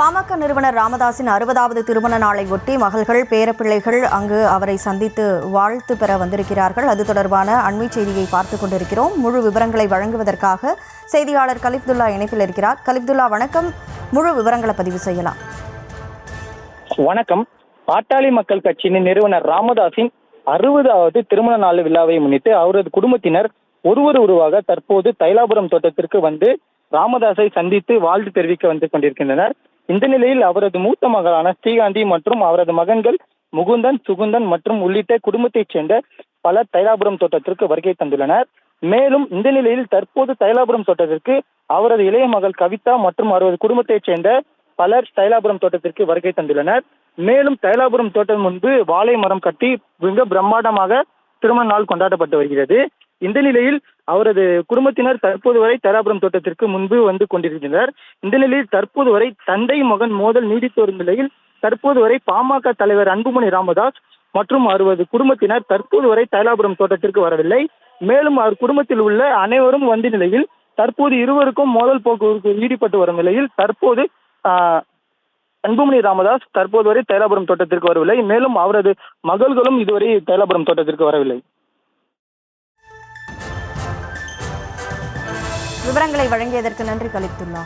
பாமக நிறுவனர் ராமதாஸின் 60வது திருமண நாளை ஒட்டி மகள்கள் பேரப்பிள்ளைகள் அங்கு அவரை சந்தித்து வாழ்த்து பெற வந்திருக்கிறார்கள். அது தொடர்பான அண்மை செய்தியை பார்த்துக் கொண்டிருக்கிறோம். முழு விவரங்களை வழங்குவதற்காக செய்தியாளர் கலிப்துல்லா இணைப்பில் இருக்கிறார். கலிப்துல்லா, வணக்கம். முழு விவரங்களை பதிவு செய்யலாம். வணக்கம். பாட்டாளி மக்கள் கட்சியின் நிறுவனர் ராமதாஸின் 60வது திருமண நாள் விழாவை முன்னிட்டு அவரது குடும்பத்தினர் ஒருவருவாக தற்போது தைலாபுரம் தோட்டத்திற்கு வந்து ராமதாஸை சந்தித்து வாழ்த்து தெரிவிக்க வந்து கொண்டிருக்கின்றனர். இந்த நிலையில் அவரது மூத்த மகளான ஸ்ரீகாந்தி மற்றும் அவரது மகன்கள் முகுந்தன், சுகுந்தன் மற்றும் உள்ளிட்ட குடும்பத்தைச் சேர்ந்த பலர் தைலாபுரம் தோட்டத்திற்கு வருகை தந்துள்ளனர். மேலும் இந்த நிலையில் தற்போது தைலாபுரம் தோட்டத்திற்கு அவரது இளைய மகள் கவிதா மற்றும் அவரது குடும்பத்தைச் சேர்ந்த பலர் தைலாபுரம் தோட்டத்திற்கு வருகை தந்துள்ளனர். மேலும் தைலாபுரம் தோட்டம் முன்பு வாழை மரம் கட்டி மிக பிரம்மாண்டமாக திருமண நாள் கொண்டாடப்பட்டு வருகிறது. இந்த நிலையில் அவரது குடும்பத்தினர் தற்போது வரை தைலாபுரம் தோட்டத்திற்கு முன்பு வந்து கொண்டிருக்கின்றனர். இந்த நிலையில் தற்போது வரை தந்தை மகன் மோதல் நீடித்து வரும் நிலையில் தற்போது வரை பாமக தலைவர் அன்புமணி ராமதாஸ் மற்றும் அவரது குடும்பத்தினர் தற்போது வரை தைலாபுரம் தோட்டத்திற்கு வரவில்லை. மேலும் அவர் குடும்பத்தில் உள்ள அனைவரும் வந்த நிலையில் தற்போது இருவருக்கும் மோதல் போக்கு ஈடுபட்டு வரும் நிலையில் தற்போது அன்புமணி ராமதாஸ் தற்போது வரை தைலாபுரம் தோட்டத்திற்கு வரவில்லை. மேலும் அவரது மகள்களும் இதுவரை தைலாபுரம் தோட்டத்திற்கு வரவில்லை. விவரங்களை வழங்கியதற்கு நன்றி கலிப்துல்லா.